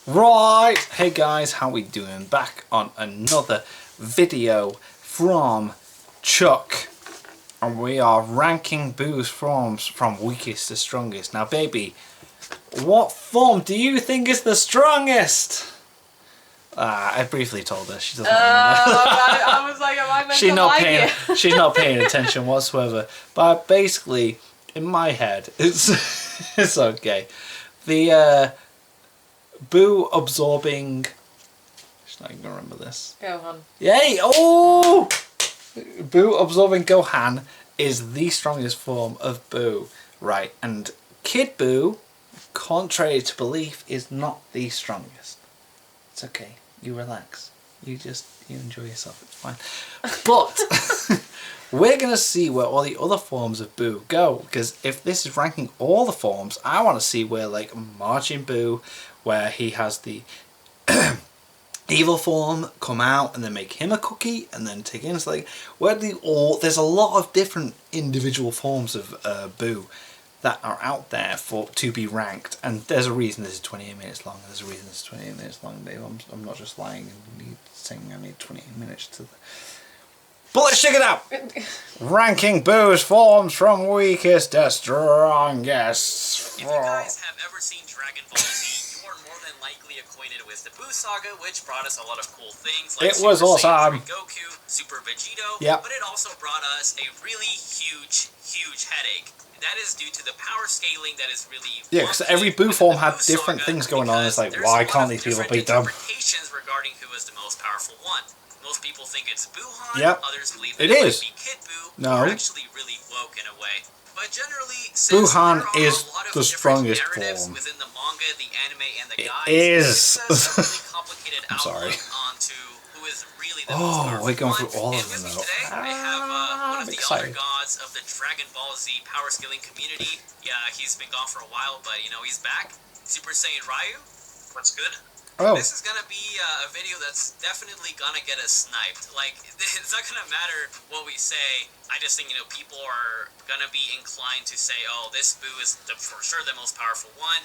Right, hey guys, how we doing? Back on another video from Chuck, and we are ranking Boo's forms from weakest to strongest. Now baby, what form do you think is the strongest? I briefly told her, she doesn't remember. I was like, am I meant to like it? She's not paying attention whatsoever. But basically, in my head, it's okay. The Boo absorbing. She's not even gonna remember this. Gohan. Yay! Oh! Boo absorbing Gohan is the strongest form of Boo, right? And Kid Boo, contrary to belief, is not the strongest. It's okay. You relax. You enjoy yourself. It's fine. But we're gonna see where all the other forms of Boo go, because if this is ranking all the forms, I want to see where like Majin Boo, where he has the evil form come out and then make him a cookie and then take in. It's like where there's a lot of different individual forms of Boo that are out there to be ranked, and there's a reason this is 28 minutes long. There's a reason this is 28 minutes long, Dave. I'm not just lying and saying I need 28 minutes to. But let's check it out. Ranking Boo's forms from weakest to strongest. If you guys have ever seen Dragon Ball Z, you are more than likely acquainted with the Boo Saga, which brought us a lot of cool things like It was Super awesome. Saiyan 3 Goku, Super Vegito, Yep. but it also brought us a really huge headache. That is due to the power scaling that is really Yeah, because every Boo form had different things going on. It's like, why can't these people beat them? Interpretations regarding who is the most powerful one. Most people think it's Buhan, Yep. others believe It might is. be Kid Boo, No. who are actually really woke in a way. But generally, since Buhan there are is a lot of the different strongest narratives form. within the manga, the anime, and the It guides, is. it gives us a really complicated I'm sorry. outlook onto who is really the most Oh, powerful we're going one. through all And of with them me though. today, I have one I'm of the excited. elder gods of the Dragon Ball Z power scaling community. Yeah, he's been gone for a while, but he's back. Super Saiyan Ryu. What's good? Oh. This is gonna be a video that's definitely gonna get us sniped. Like, it's not gonna matter what we say. I just think, people are gonna be inclined to say, oh, this Boo is for sure the most powerful one.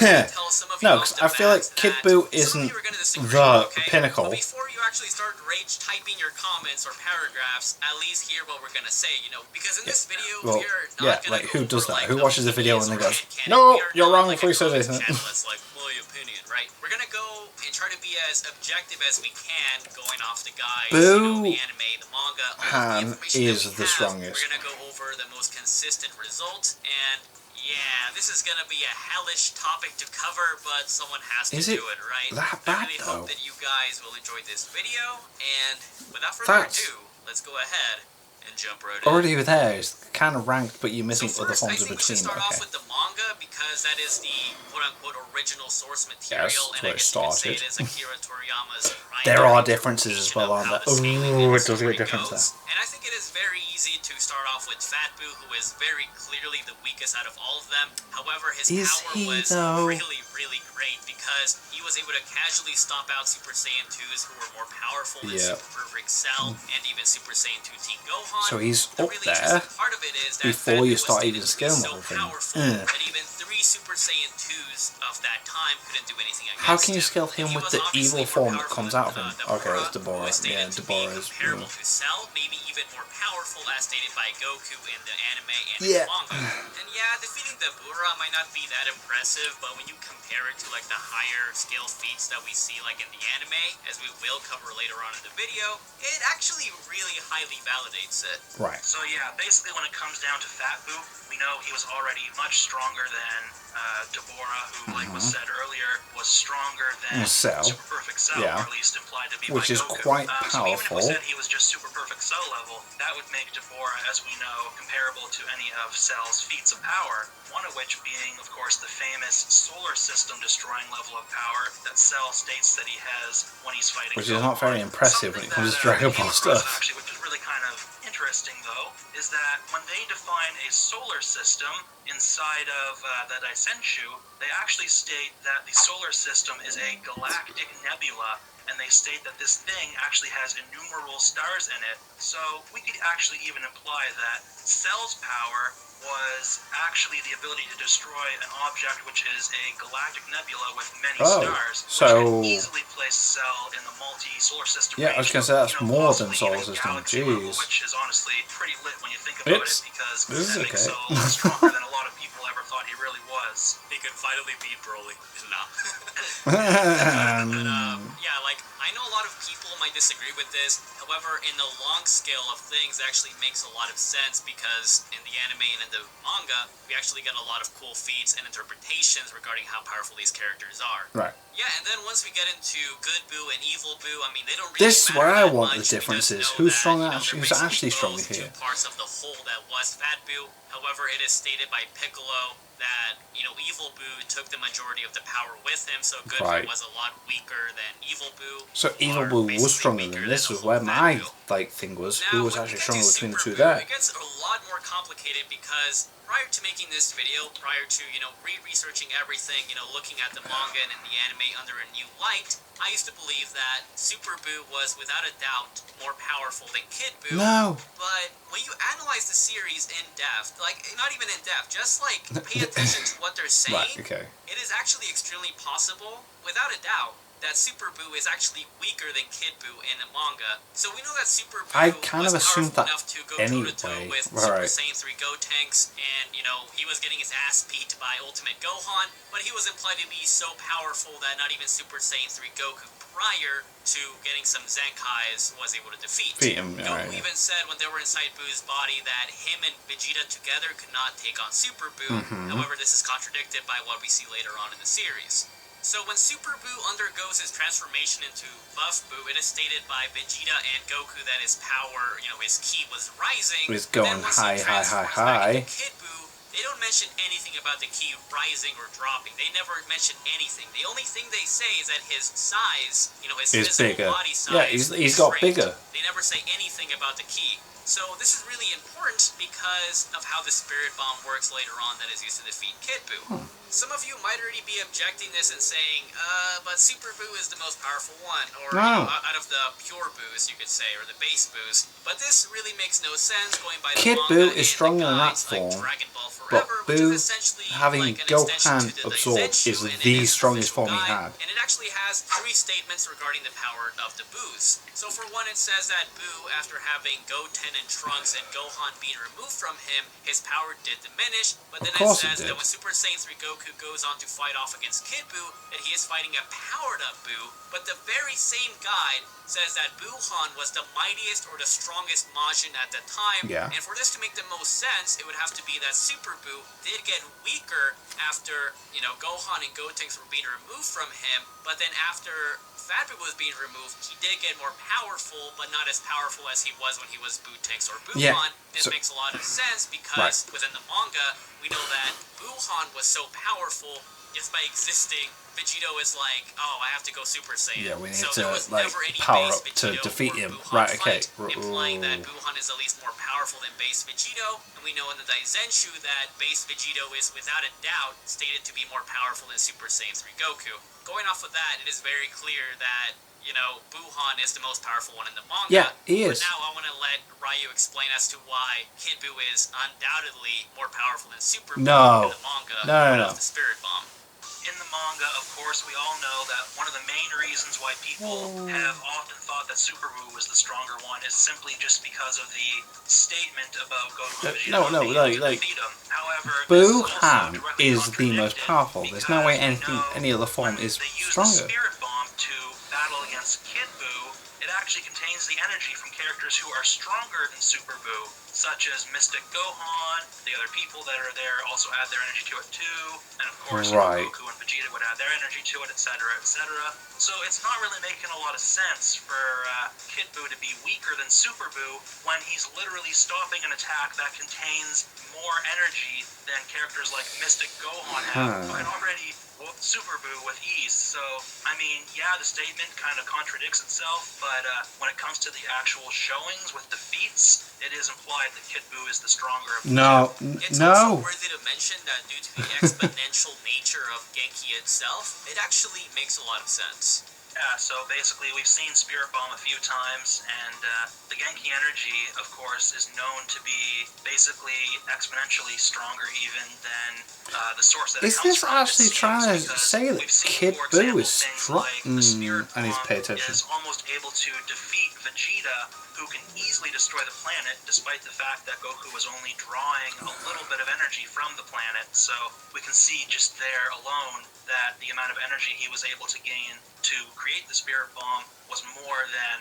Tell some of you No, off because the I feel like bat Kid that Boo some of isn't you are gonna disagree, the okay? pinnacle. But before you actually start rage typing your comments or paragraphs, at least hear what we're gonna say, because in this video, Well, we're yeah, not gonna like go who does over, that? like, Who watches the video and then goes, headcanon. "No, We are you're not wrong like before a you say this." comment channel that's like, my opinion, right? We're gonna go and try to be as objective as we can, going off the guides, Boo the anime, the manga, all of the Han information is that we the have. strongest. We're gonna go over the most consistent result, and yeah, this is gonna be a hellish topic to cover, but someone has to Is it do it, right? that I bad, really though? hope that you guys will enjoy this video, and without further That's ado, let's go ahead and jump right in. already there is kind of ranked, but you're missing So other first, I forms in think we should between. start off Okay. with the manga, because that is the quote-unquote original source material, Yes, and where I it guess you could say started. it is Akira Toriyama's There primary are differences as well, aren't there? interpretation of how the scaling Ooh, in the it does story get different goes. there. And I think it is very easy to start off with Fat Boo, who is very clearly the weakest out of all of them. However, his Is power he, was though? really, really great, because he was able to casually stomp out Super Saiyan 2s who were more powerful than Yeah. Super Perfect Cell and even Super Saiyan 2 Teen Gohan. So he's The up really there interesting part of it is that before Fat you Boo was start stated even to be scaling the so whole thing. powerful that even 3 Super Saiyan 2s of that time couldn't do anything against How can you him. scale him And he with was the obviously evil form more that powerful comes than, out of him? Okay, Deborah, it's Deborah. who is stated Yeah, to be Deborah is. comparable to Cell, maybe even more powerful as stated by Goku in the anime and Yeah. the manga. And yeah, defeating the Bura might not be that impressive, but when you compare it to like the higher scale feats that we see like in the anime, as we will cover later on in the video, it actually really highly validates it. Right. So yeah, basically when it comes down to Fat Boo, we know he was already much stronger than Deborah, who, like was said earlier, was stronger than Cell. Super Perfect Cell, Yeah. or at least implied to be Which by is Goku. quite So even if powerful. we said he was just Super Perfect Cell level, that would make Deborah, as we know, comparable to any of Cell's feats of power, one of which being, of course, the famous solar system destroying level of power that Cell states that he has when he's fighting Which is not very Gohan. impressive when it comes to Something Dragon that, Ball came across, stuff. Actually, which is really kind of interesting, though, is that when they define a solar system inside of the Daisenshu, they actually state that the solar system is a galactic nebula, and they state that this thing actually has innumerable stars in it. So we could actually even imply that Cell's power was actually the ability to destroy an object which is a galactic nebula with many Oh, stars, which so- can easily place Cell in the multi-solar system Yeah, I was range. gonna say that's more than possibly solar even system. galaxy level, Jeez. which is honestly pretty lit when you think about It's- it, because this is that makes okay. Cell a lot stronger than a lot of people ever thought he really was. He could finally beat Broly. No. Um, Yeah, like, I know a lot of people might disagree with this. However, in the long scale of things, it actually makes a lot of sense because in the anime and in the manga, we actually get a lot of cool feats and interpretations regarding how powerful these characters are. right. Yeah, and then once we get into good Boo and evil Boo, I mean, they don't really This is matter where I that want the much. difference We is. just know Who's that, stronger you know, actually? they're Who's basically actually stronger both here? two parts of the whole that was Fat Boo. However, it is stated by Piccolo that, you know, Evil Boo took the majority of the power with him, so Good Right. Boo was a lot weaker than Evil Boo. So who Evil are Boo was basically stronger weaker than this. the Was whole where Fat my Boo. thing was. Now, Who was when actually we get stronger to between the Super two Boo, there? it gets a lot more complicated because prior to making this video, prior to, you know, researching everything, you know, looking at the manga and in the anime under a new light, I used to believe that Super Boo was without a doubt more powerful than Kid Boo. No. But when you analyze the series in depth, like, not even in depth, just like pay attention to what they're saying, Right. Okay. it is actually extremely possible, without a doubt, that Super Boo is actually weaker than Kid Boo in the manga. So we know that Super Boo I kind was of assumed powerful that enough to go anyway. toe-to-toe with Right. Super Saiyan 3 Gotenks, and, you know, he was getting his ass beat by Ultimate Gohan, but he was implied to be so powerful that not even Super Saiyan 3 Goku prior to getting some Zenkais was able to defeat. Beat him, Goku alright. even said when they were inside Boo's body that him and Vegeta together could not take on Super Boo. Mhm. However, this is contradicted by what we see later on in the series. So when Super Boo undergoes his transformation into Buff Boo, it is stated by Vegeta and Goku that his power, you know, his ki was rising. It's But then going once he high, high, high, transforms back high. into Kid Boo, they don't mention anything about the ki rising or dropping. They never mention anything. The only thing they say is that his size, you know, his Is physical bigger. body size, Yeah, he's is got shrinked. bigger. They never say anything about the ki. So this is really important because of how the Spirit Bomb works later on that is used to defeat Kid Boo. Some of you might already be objecting this and saying, but Super Boo is the most powerful one, or No. you know, out of the pure Boos, you could say, or the base Boos. But this really makes no sense going by the Kid manga Boo and is the stronger in that guides like form, Dragon Ball but Forever, which Boo is essentially having like an extension Gohan to the absorb Daizenshu is and the its strongest official form he guide, had. and it actually has 3 statements regarding the power of the Boos. So for one, it says that Boo, after having Goten and Trunks and Gohan being removed from him, his power did diminish, but then Of course it it says did. that when Super Saiyan 3 Goku goes on to fight off against Kid Boo, that he is fighting a powered up Boo, but the very same guide says that Buhan was the mightiest or the strongest Majin at the time, Yeah. and for this to make the most sense, it would have to be that Super Boo did get weaker after, you know, Gohan and Gotenks were being removed from him, but then after Fat Boo was being removed, he did get more powerful, but not as powerful as he was when he was Bootenks or Buhan. Yeah, This so- makes a lot of sense because within the manga, we know that Buhan was so powerful just by existing. Vegito is like, oh, I have to go Super Saiyan. Yeah, we need so to, there was like, never any power base up to Vegito defeat or him. Buhan Right, okay. fight, implying that Buhan is at least more powerful than base Vegito, and we know in the Daizenshu that base Vegito is without a doubt stated to be more powerful than Super Saiyan 3 Goku. Going off of that, it is very clear that, you know, Buhan is the most powerful one in the manga. Yeah, he is. But now I want to let Ryu explain as to why Kid Buu is undoubtedly more powerful than Super Buu No. in the manga. No. Of the Spirit Bomb. In the manga, of course, we all know that one of the main reasons why people have often thought that Super Buu was the stronger one is simply just because of the statement about Goku and Vegeta No, being able to like, defeat him. However, this is also Buhan directly is the most contradicted powerful. There's no way because we know any other form when is they use stronger. the Spirit Bomb to battle against Kid Buu, it actually contains the energy from characters who are stronger than Super Buu, such as Mystic Gohan. The other people that are there also add their energy to it too, and of course, Right. Goku and Vegeta would add their energy to it, etc., etc. So it's not really making a lot of sense for Kid Buu to be weaker than Super Buu when he's literally stopping an attack that contains more energy than characters like Mystic Gohan have, who can already whoop Super Buu with ease. So, I mean, yeah, the statement kind of contradicts itself, but when it comes to the actual showings with defeats, it is implied that Kid Buu is the stronger of the two. It's also No. worthy to mention that due to the exponential nature of Genki itself, it actually makes a lot of sense. Yeah, so basically we've seen Spirit Bomb a few times, and the Genki energy, of course, is known to be basically exponentially stronger even than the source that it Is comes this from. actually trying to because say that we've seen, Kid for Buu example, is things strong? like the Spirit I need to pay Bomb attention. is almost able to defeat Vegeta, who can easily destroy the planet, despite the fact that Goku was only drawing a little bit of energy from the planet. So we can see just there alone that the amount of energy he was able to gain to create the Spirit Bomb was more than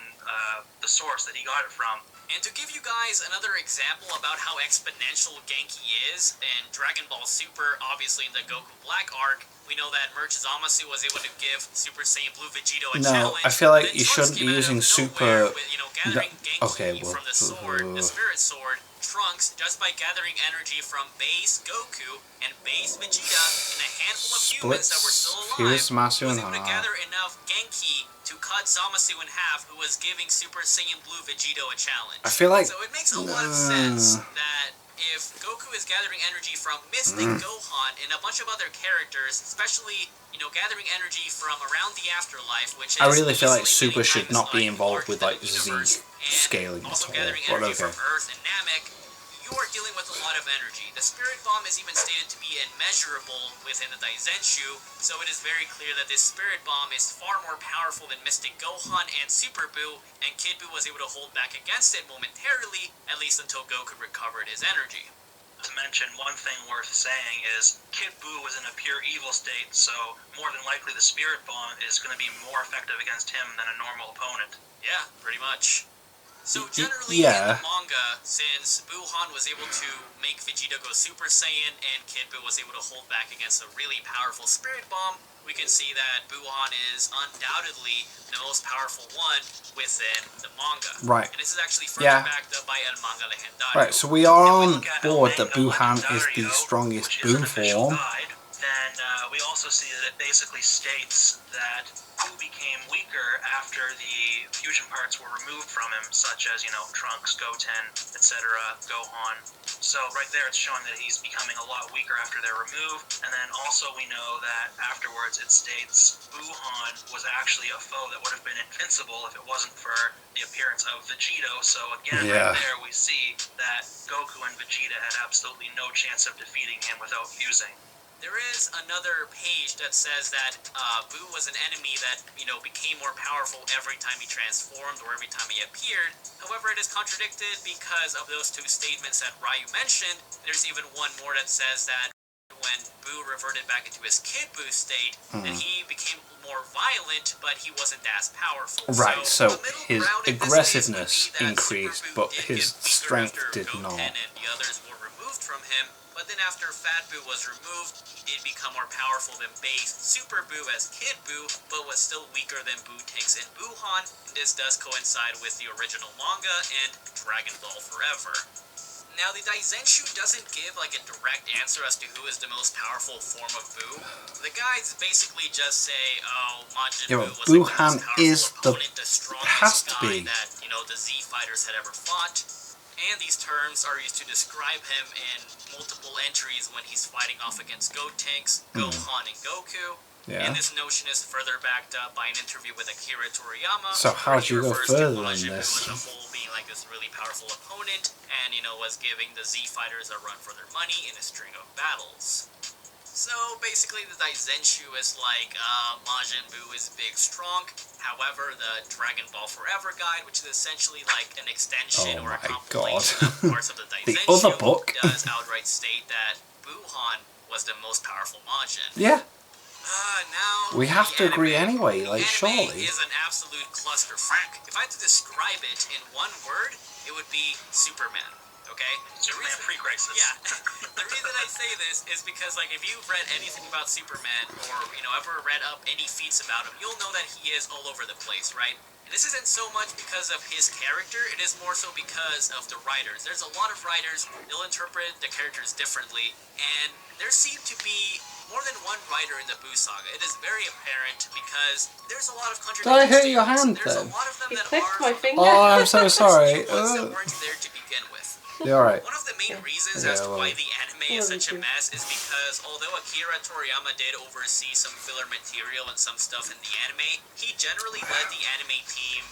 the source that he got it from. And to give you guys another example about how exponential Genki is, in Dragon Ball Super, obviously in the Goku Black arc, we know that Merch Zamasu was able to give Super Saiyan Blue Vegito a challenge. I feel like Then you Trunks shouldn't be came out of using nowhere Super. with, gathering Genki well, from the sword, the Spirit Sword. Trunks, just by gathering energy from base Goku and base Vegeta and a handful of humans that were still alive, Zamasu was in able to half. gather enough Genki to cut Zamasu in half, who was giving Super Saiyan Blue Vegito a challenge. I feel like So it makes a lot of sense that if Goku is gathering energy from Mystic Gohan and a bunch of other characters, especially, gathering energy from around the afterlife, which is I really feel like easily Super many should times, not be involved larger with than like the Z universe, and scaling at also all. gathering But energy okay. from Earth and Namek, you are dealing with a lot of energy. The Spirit Bomb is even stated to be immeasurable within the Daizenshu, so it is very clear that this Spirit Bomb is far more powerful than Mystic Gohan and Super Buu, and Kid Buu was able to hold back against it momentarily, at least until Goku recovered his energy. To mention, one thing worth saying is Kid Buu was in a pure evil state, so more than likely the Spirit Bomb is going to be more effective against him than a normal opponent. Yeah, pretty much. So generally in the manga, since Buhan was able to make Vegeta go Super Saiyan and Kid Buu was able to hold back against a really powerful Spirit Bomb, we can see that Buhan is undoubtedly the most powerful one within the manga. Right. And this is actually further backed up by El Manga Legendario. Right, so we are on board that Buhan is the strongest Buu form. Then we also see that it basically states that Buu became weaker after the fusion parts were removed from him, such as, Trunks, Goten, etc., Gohan. So right there it's showing that he's becoming a lot weaker after they're removed, and then also we know that afterwards it states Buhan was actually a foe that would have been invincible if it wasn't for the appearance of Vegito, so again, right there we see that Goku and Vegeta had absolutely no chance of defeating him without fusing. There is another page that says that Buu was an enemy that, became more powerful every time he transformed or every time he appeared. However, it is contradicted because of those two statements that Ryu mentioned. There's even one more that says that when Buu reverted back into his Kid Buu state, that he became more violent, but he wasn't as powerful. Right, so the middle his ground in this aggressiveness case would be that increased, Super Buu but did his get weaker strength after did Goten not. and the others were removed from him. But then after Fat Buu was removed, he did become more powerful than base Super Buu as Kid Buu, but was still weaker than Buu-Tinks and Buhan. And this does coincide with the original manga and Dragon Ball Forever. Now, the Daizenshu doesn't give a direct answer as to who is the most powerful form of Buu. The guys basically just say, Majin Buu was the most powerful opponent, the strongest guy that, the Z fighters had ever fought. And these terms are used to describe him in multiple entries when he's fighting off against Gotenks, Gohan, and Goku. Yeah. And this notion is further backed up by an interview with Akira Toriyama. So how do you go further than Majin Buu this? as a whole being this really powerful opponent, and was giving the Z fighters a run for their money in a string of battles. So basically the Daizenshu is Majin Buu is big, strong. However, the Dragon Ball Forever guide, which is essentially an extension or a compilation of parts of the Daizenshu, the other book does outright state that Buhan was the most powerful Majin. Yeah. Now we have to agree anyway, surely. Anime is an absolute clusterfuck. If I had to describe it in one word, it would be Superman. Okay? Superman pre-crisis. Yeah. The reason I say this is because, if you've read anything about Superman or, ever read up any feats about him, you'll know that he is all over the place, right? And this isn't so much because of his character, it is more so because of the writers. There's a lot of writers, they'll interpret the characters differently, and there seem to be more than one writer in the Buu saga. It is very apparent because there's a lot of contradictions. Did I hit your hand There's then? a lot of them You that clicked are my finger. Oh, I'm so sorry. ones that weren't there to begin with. You're alright. One of the main reasons as to why the anime anime is such a mess is because although Akira Toriyama did oversee some filler material and some stuff in the anime, he generally let the anime team,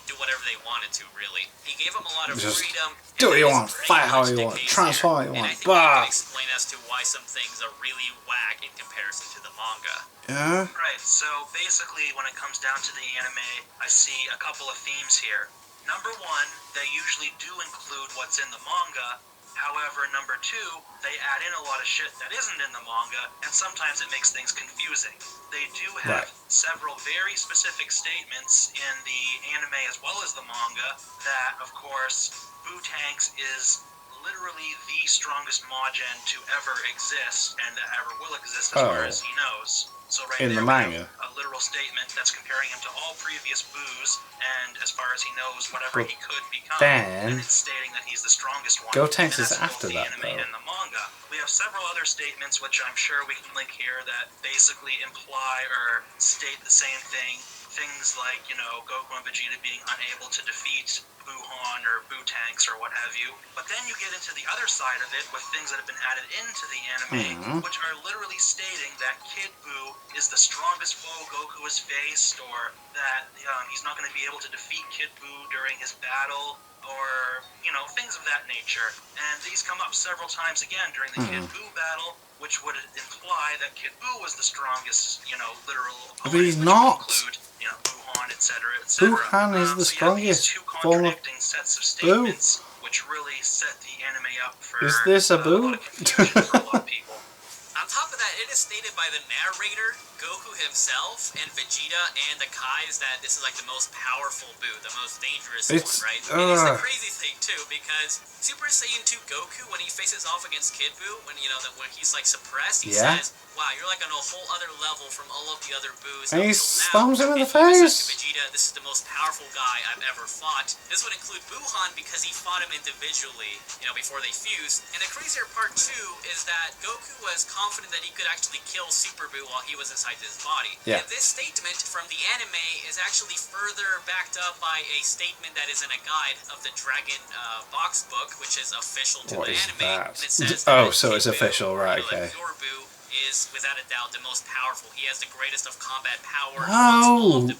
do whatever they wanted to, really. He gave them a lot of Just freedom. do what you want, fight how you want, transform how you want. And I think you can explain as to why some things are really whack in comparison to the manga. Yeah? Right, so basically when it comes down to the anime, I see a couple of themes here. Number one, they usually do include what's in the manga. However, number two, they add in a lot of shit that isn't in the manga, and sometimes it makes things confusing. They do have several very specific statements in the anime as well as the manga that, of course, Butanks is literally the strongest Majin to ever exist and that ever will exist as far as he knows. So right in there the we manga. have a literal statement that's comparing him to all previous Boos, and as far as he knows, whatever he could become, then, and it's stating that he's the strongest one. Gotenks and is that's after both the that, anime though. and the manga. We have several other statements which I'm sure we can link here that basically imply or state the same thing. Things like, Goku and Vegeta being unable to defeat Buhan or Butanks or what have you. But then you get into the other side of it with things that have been added into the anime, which are literally stating that Kid Buu is the strongest foe Goku has faced, or that he's not going to be able to defeat Kid Buu during his battle, or, things of that nature. And these come up several times again during the Kid Buu battle, which would imply that Kid Buu was the strongest, literal opponent, But he's which not. Would include, Buhan, etc., etc. Buhan is the So you have these strongest two form of contradicting sets of statements, which really set the anime up for Is this a lot Buu? of confusion for a lot of people. On top of that, it is stated by the narrator, Goku himself, and Vegeta and the Kais that this is like the most powerful Buu, the most dangerous one, right? And it's the crazy thing too, because Super Saiyan 2 Goku, when he faces off against Kid Buu, when when he's like suppressed, he says, "Wow, you're like on a whole other level from all of the other Boos." And he stomps him in the He says face. to Vegeta, "This is the most powerful guy I've ever fought." This would include Buhan because he fought him individually, before they fused. And the crazier part too is that Goku was confident that he could actually kill Super Buu while he was inside his body. Yeah. And this statement from the anime is actually further backed up by a statement that is in a guide of the Dragon box book, which is official to What the is anime. that? And it says Oh, that so it's Kid Buu, official, right, okay. Pure Buu, is without a doubt the most powerful. He has the greatest of combat power. No!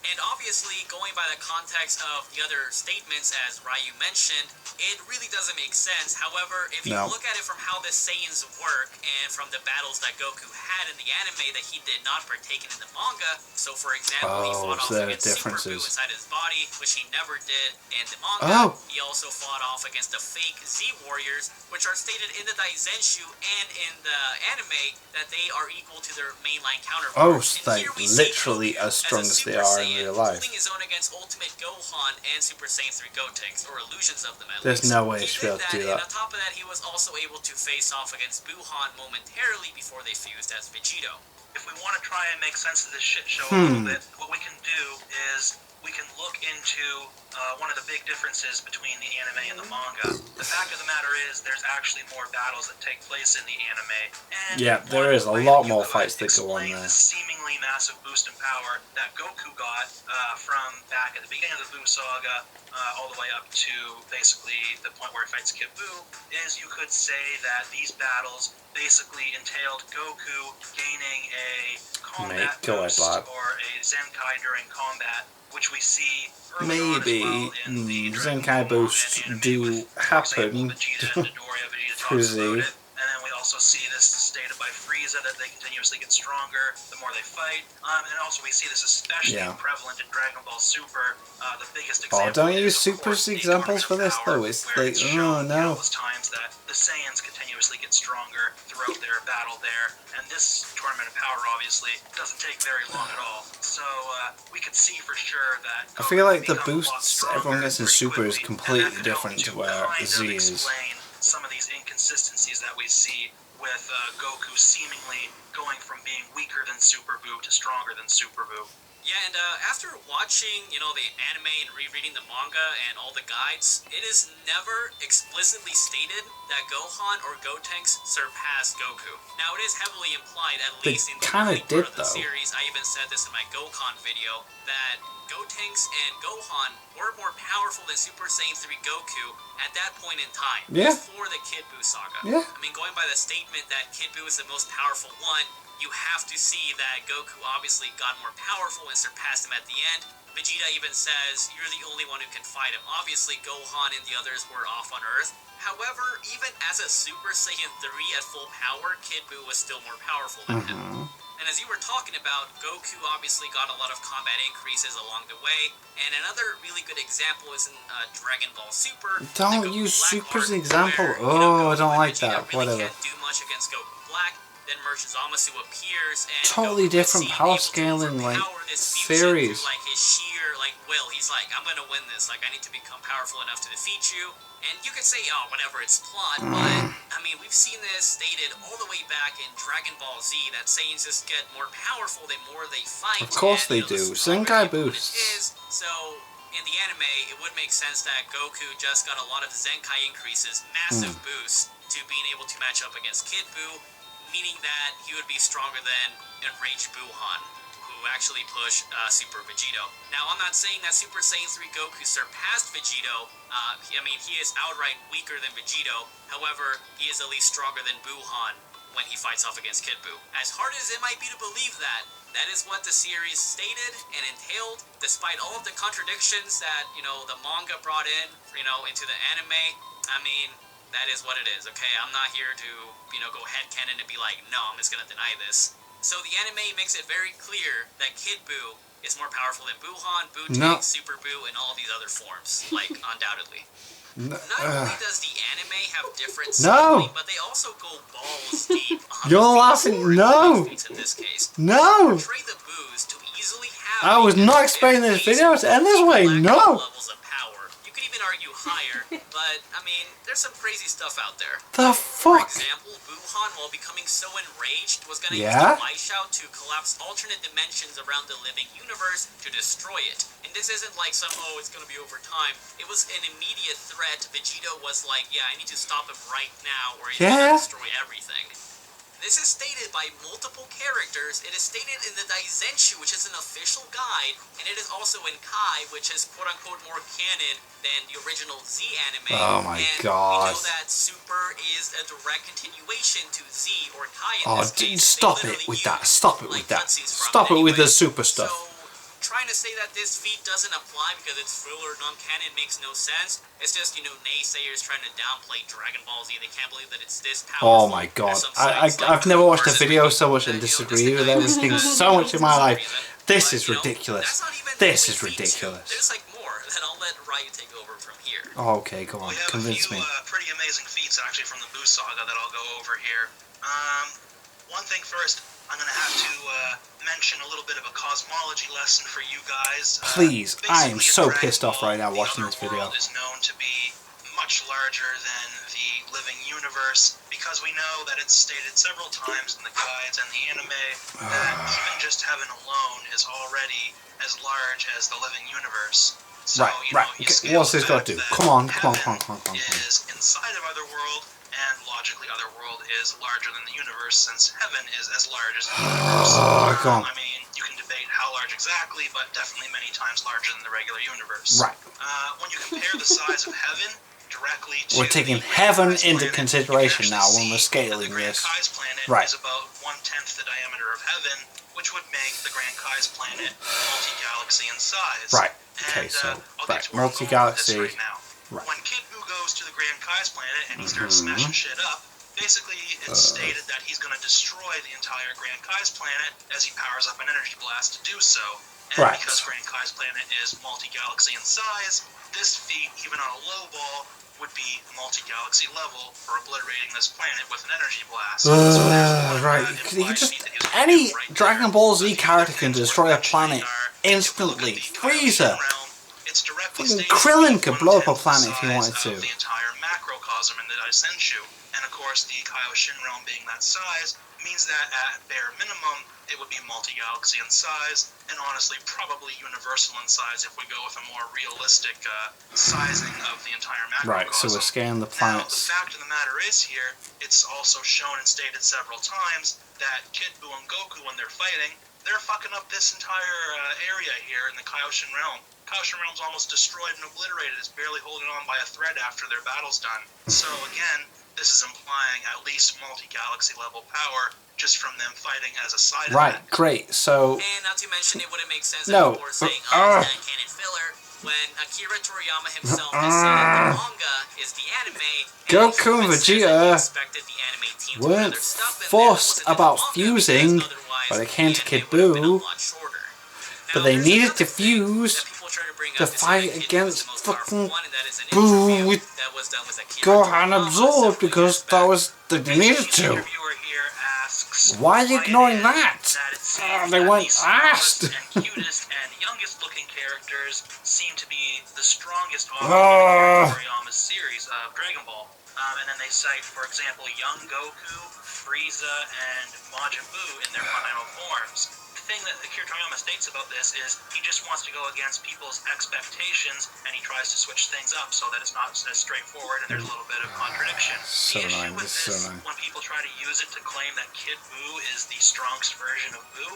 And obviously, going by the context of the other statements, as Ryu mentioned, it really doesn't make sense. However, if you look at it from how the Saiyans work and from the battles that Goku had in the anime that he did not partake in the manga, so for example, he fought off against Super Buu inside his body, which he never did in the manga. He also fought off against the fake Z Warriors, which are stated in the Daizenshu and in the anime that they are equal to their mainline counterparts. Oh, like literally as strong as they are in real life. Holding his own against Ultimate Gohan and Super Saiyan 3 Gotenks, or illusions of them at There's least. no way he he should be able did to do that, and that. on top of that, he was also able to face off against Buhan momentarily before they fused as Vegito. If we want to try and make sense of this shit show a little bit, what we can do is we can look into one of the big differences between the anime and the manga. The fact of the matter is there's actually more battles that take place in the anime. And there is a lot more fights that go on there. The seemingly massive boost in power that Goku got from back at the beginning of the Buu saga all the way up to basically the point where he fights Kid Buu, is you could say that these battles basically entailed Goku gaining a combat boost or a Zenkai during combat, which we see early on as well in the Zenkai boosts do happen through Z. And then we also see this stated by Frieza that they continuously get stronger the more they fight. And also we see this especially prevalent in Dragon Ball Super. The biggest example. Don't use Super's examples for this though. It's like, oh no. Times that the Saiyans continuously get stronger throughout their battle there, and this Tournament of Power obviously doesn't take very long at all. So we could see for sure that I feel like the boosts everyone gets in Super is completely different to where Z is. Some of these inconsistencies that we see with Goku seemingly going from being weaker than Super Buu to stronger than Super Buu. Yeah, and after watching, the anime and rereading the manga and all the guides, it is never explicitly stated that Gohan or Gotenks surpassed Goku. Now, it is heavily implied, at They least in the kinda early did, part of the though. series. I even said this in my Gokhan video, that Gotenks and Gohan were more powerful than Super Saiyan 3 Goku at that point in time, Yeah. before the Kid Buu saga. Yeah. I mean, going by the statement that Kid Buu is the most powerful one, you have to see that Goku obviously got more powerful and surpassed him at the end. Vegeta even says, you're the only one who can fight him. Obviously, Gohan and the others were off on Earth. However, even as a Super Saiyan 3 at full power, Kid Buu was still more powerful than him. And as you were talking about, Goku obviously got a lot of combat increases along the way. And another really good example is in Dragon Ball Super. Don't the Goku use Black Super as arc, an example. where, Oh, I Goku don't and like Vegeta that. really Whatever. can't do much against Goku Black. Then Merchant Zamasu appears, and Totally Goku is different seen power able to scaling, like, overpower this fusion series. through, like, his sheer, like, will. He's like, I'm gonna win this. Like, I need to become powerful enough to defeat you. And you could say, oh, whatever, it's plot, but I mean, we've seen this stated all the way back in Dragon Ball Z that Saiyans just get more powerful the more they fight. Of course and, they do. the stronger Zenkai the opponent boosts. is. So in the anime, it would make sense that Goku just got a lot of Zenkai increases, massive boosts, to being able to match up against Kid Buu, meaning that he would be stronger than enraged Buhan, who actually pushed Super Vegito. Now, I'm not saying that Super Saiyan 3 Goku surpassed Vegito. I mean, he is outright weaker than Vegito. However, he is at least stronger than Buhan when he fights off against Kid Buu. As hard as it might be to believe that, that is what the series stated and entailed, despite all of the contradictions that, the manga brought in, into the anime. I mean, that is what it is, okay? I'm not here to, go headcanon and be like, no, I'm just gonna deny this. So the anime makes it very clear that Kid Buu is more powerful than Buhan, No. Buu-Tank, Super Buu, and all of these other forms, like, undoubtedly. No. Not only does the anime have different No. scaling, but they also go balls deep on You're the laughing. feats No. in this case. No. Portray the Boos to easily have I was not expecting this video to end this way. No. levels of power. You could even argue higher, but I mean, there's some crazy stuff out there. The For fuck? example, Buhan, while becoming so enraged, was gonna Yeah? use the Mai Shao to collapse alternate dimensions around the living universe to destroy it. And this isn't like some, oh, it's gonna be over time. It was an immediate threat. Vegito was like, yeah, I need to stop him right now, or he's Yeah? gonna destroy everything. This is stated by multiple characters. It is stated in the Daizenshu, which is an official guide, and it is also in Kai, which is quote-unquote more canon than the original Z anime. Oh my and God. we know that Super is a direct continuation to Z or Kai in Oh, this dude, case. stop They it literally with that. use, Stop it like, with that. cutscenes from Stop it with the anyway. super stuff. So, trying to say that this feat doesn't apply because it's filler non-canon makes no sense. It's just, naysayers trying to downplay Dragon Ball Z. They can't believe that it's this powerful. Oh my God. As some sites like I've never watched a Versus video Wiki so much that, and this disagree with denies everything the so much in my for some life. reason. This But, is ridiculous. that's not even the This only is feat, too. ridiculous. There's more that I'll let Ryu take over from here. Okay, go on. We have Convince a few me. pretty amazing feats actually from the Buu saga that I'll go over here. One thing first, I'm going to have to mention a little bit of a cosmology lesson for you guys. Please, I am Basically, so in Dragon pissed off Ball, right now the watching other this video. world is known to be much larger than the living universe because we know that it's stated several times in the guides and the anime that even just heaven alone is already as large as the living universe. So, Right. You Okay, scale what's this the got fact to do? that Come on. heaven is inside of Otherworld, and logically Otherworld is larger than the universe since heaven is as large as the universe. Go on. I mean, you can debate how large exactly, but definitely many times larger than the regular universe. Right. When you compare the size of heaven directly to We're taking the Grand heaven Kai's into planet, consideration you can now actually when we're see scaling that the Grand this. Kai's planet Right. is about 1/10 the diameter of heaven, which would make the Grand Kai's planet multi-galaxy in size. Right. Okay, And, so, I'll right, get to where I'm going with this multi-galaxy. right now. Right. When Kid Buu goes to the Grand Kai's planet and he starts smashing shit up, basically it's stated that he's going to destroy the entire Grand Kai's planet as he powers up an energy blast to do so. And Right. because Grand Kai's planet is multi-galaxy in size, this feat, even on a low ball, would be multi-galaxy level for obliterating this planet with an energy blast. So there's one, Right. You implied just feat that he's gonna any do right Dragon there. Ball A Z few character things can worth destroy a mentioning planet are, instantly. if you look at the Frieza. Kaioshin realm, it's directly Fucking stated Krillin to be could blow up a 1/10 planet if he the wanted size to. of the entire macrocosm in the Daisenshu. And of course, the Kaioshin realm being that size means that at bare minimum, it would be multi-galaxy in size, and honestly, probably universal in size if we go with a more realistic sizing of the entire macrocosm. Right, so we're scaling the Now, the planets. fact of the matter is here, it's also shown and stated several times that Kid Buu and Goku, when they're fighting, they're fucking up this entire area here in the Kaioshin realm. Kaioshin realm's almost destroyed and obliterated. It's barely holding on by a thread after their battle's done. So again, this is implying at least multi-galaxy level power just from them fighting as a side Right, effect. great. So And not to mention, it wouldn't make sense No, that people were saying, but- oh, it's canon filler, when Akira Toriyama himself has said that the manga is the anime, and Goku and he says that he Vegeta expected the anime team to weren't put their stuff in there, fussed wasn't in the about manga, fusing because otherwise when it came the to anime Kid would have been a Buu, lot shorter. but Now, they there's needed another to thing fuse that people try to bring to up, is fight that Kid Buu against is the most fucking powerful one, and that is an Buu interview with that was done with Akira Gohan Toriyama absorbed several because years that back. was they needed The to. interviewer here asks Why are you it ignoring is that? it seems They that weren't the smallest asked. and cutest and youngest looking characters seem to be the strongest offering Ah. in Toriyama's series of Dragon Ball. And then they cite, for example, young Goku, Frieza, and Majin Buu in their final forms. The thing that Akira Toriyama states about this is he just wants to go against people's expectations, and he tries to switch things up so that it's not as straightforward and there's a little bit of contradiction. So The issue annoying, with this is so this, annoying. when people try to use it to claim that Kid Buu is the strongest version of Buu,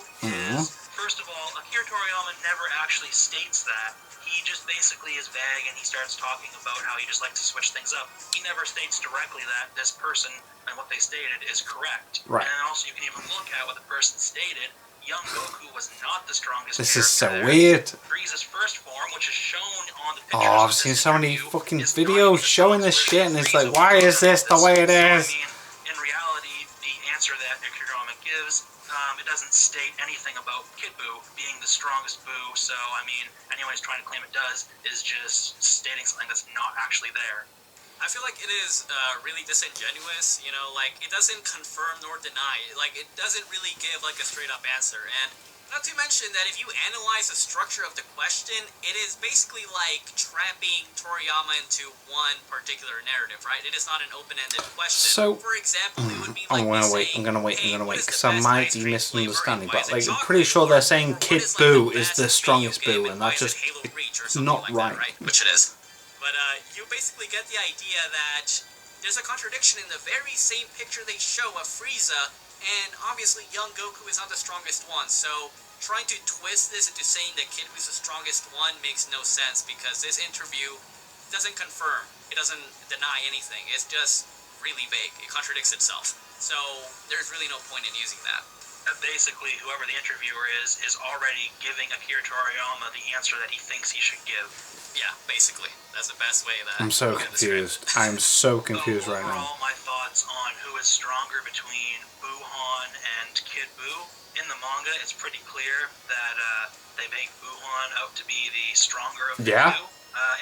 is, first of all, Akira Toriyama never actually states that. He just basically is vague and he starts talking about how he just likes to switch things up. He never states directly that this person and what they stated is correct. Right. And also you can even look at what the person stated. Young Goku was not the strongest This character is so there. weird. Frieza's first form, which is shown on the pictures Oh, of I've this seen so many interview, fucking is videos not the showing this strongest shit, version and of it's like, Frieza why we is this the know way it So, I is? mean, in reality, the answer that Akira Toriyama gives, it doesn't state anything about Kid Buu being the strongest Buu, so, I mean, anyone who's trying to claim it does is just stating something that's not actually there. I feel like it is really disingenuous, you know, like, it doesn't confirm nor deny, like, it doesn't really give, like, a straight-up answer, and not to mention that if you analyze the structure of the question, it is basically like trapping Toriyama into one particular narrative, right? It is not an open-ended question. So, for example, it would be I'm like gonna me wait, saying, I'm gonna wait, hey, what is because the I best might ice be cream misunderstanding, flavor, and but why like, is it I'm pretty chocolate? sure they're Or saying what Kid is, like, Buu the is best the video strongest game, Buu, and why that's is just it Halo Reach or something not like right. that, right? Which it is. But you basically get the idea that there's a contradiction in the very same picture they show of Frieza, and obviously young Goku is not the strongest one, so trying to twist this into saying that Kid Buu's the strongest one makes no sense, because this interview doesn't confirm, it doesn't deny anything, it's just really vague, it contradicts itself. So there's really no point in using that. Basically, whoever the interviewer is already giving Akira Toriyama the answer that he thinks he should give. Yeah, basically. That's the best way that I'm so we can describe confused. it. I'm so confused So right now. overall, my thoughts on who is stronger between Buhan and Kid Buu. In the manga, it's pretty clear that they make Buhan out to be the stronger of the Yeah. two.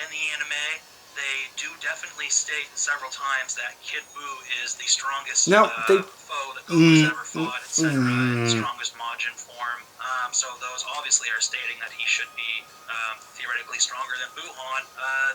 In the anime, they do definitely state several times that Kid Buu is the strongest No, they- foe that Goku's ever fought, etc. The strongest Majin form. So those obviously are stating that he should be theoretically stronger than Buhan.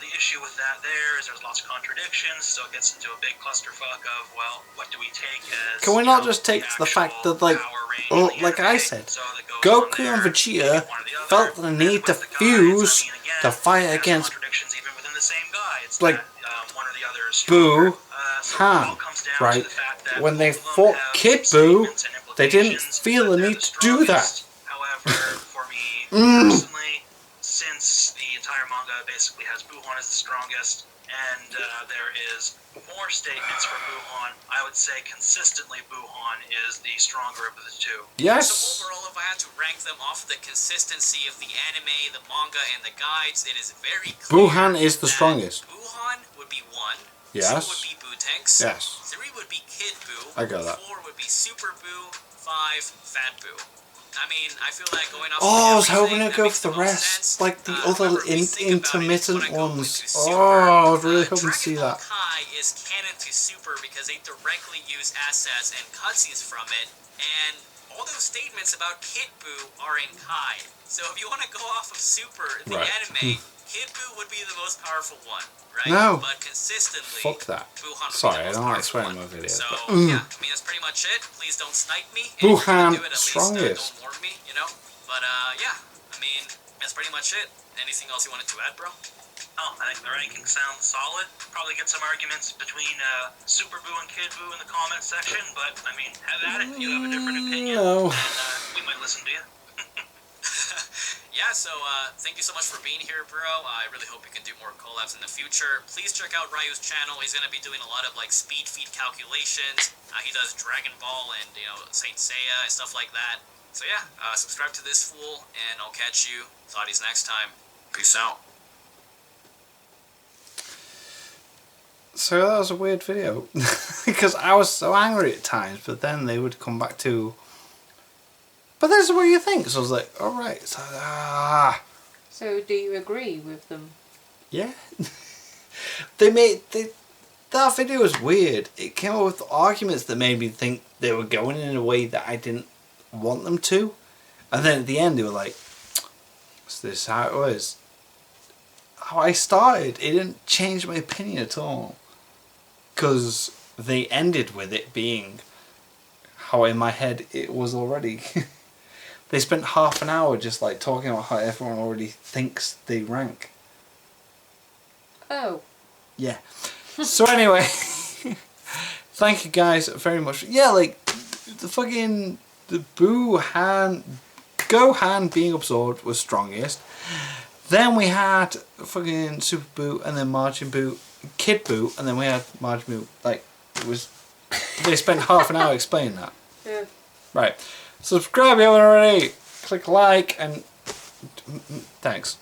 The issue with that there is there's lots of contradictions, so it gets into a big clusterfuck of, well, what do we take as... Can we you not know, just take the fact actual that, like, power range well, in the like I anime? said, So that goes Goku on and there, Vegeta maybe one or the other. felt the And need to with the guides, fuse I mean, again, to fight there's against contradictions even within the same guy. It's like, that, one or the other is stronger. Buu, So it Han, all comes down right? to the fact that When they both of them fought have Kid some Buu, statements and they didn't implications feel the that they're need to do that. strongest. However, for me personally, since the entire manga basically has Buhan as the strongest, and there is more statements for Buhan, I would say consistently Buhan is the stronger of the two. Yes. So overall, if I had to rank them off the consistency of the anime, the manga, and the guides, it is very clear Buhan is the that strongest. Buhan would be 1, Yes. 2 would be Buu-Tanks, Yes. 3 would be Kid Buu, I got that. 4 would be Super Buu, 5, Fat Buu. I mean, I feel like going off Oh, I was everything, hoping to that go makes for the most rest, sense. like the other However, if we think about it, intermittent when I go ones. into Super, Oh, I was really hoping to Dragon see Ball that. Kai is canon to Super because they directly use assets and cutscenes from it, and all those statements about Kid Buu are in Kai. So if you want to go off of Super, the Right. anime, Kid Buu would be the most powerful one, right? No. But consistently, Fuck that. Buhan would Sorry, be I the most don't like powerful swearing in one. my videos. So, but, yeah, I mean, that's pretty much it. Please don't snipe me. And if you're Buhan, gonna do it, at least, strongest. don't warn me, you know? But, yeah, I mean, that's pretty much it. Anything else you wanted to add, bro? Oh, I think the ranking sounds solid. Probably get some arguments between Super Boo and Kid Boo in the comment section, but I mean, have at it. If you have a different opinion, No. then we might listen to you. Yeah, so thank you so much for being here, bro. I really hope you can do more collabs in the future. Please check out Ryu's channel. He's going to be doing a lot of like speed feed calculations. He does Dragon Ball and, you know, Saint Seiya and stuff like that. So yeah, subscribe to this fool, and I'll catch you thoughties next time. Peace out. So that was a weird video. Because I was so angry at times, but then they would come back to, but this is what you think. So I was like, alright. So, So do you agree with them? yeah. That video was weird. It came up with arguments that made me think they were going in a way that I didn't want them to. And then at the end they were like, is this how it was? How I started. It didn't change my opinion at all. Because they ended with it being how in my head it was already. They spent half an hour just like talking about how everyone already thinks they rank. Oh. Yeah. So anyway, thank you guys very much. Yeah, like the fucking Gohan being absorbed was strongest. Then we had fucking Super Buu and then Majin Buu, Kid Buu, and then we had Majin Buu. Like it was, they spent half an hour explaining that. Yeah. Right. Subscribe if you haven't already. Click like and thanks.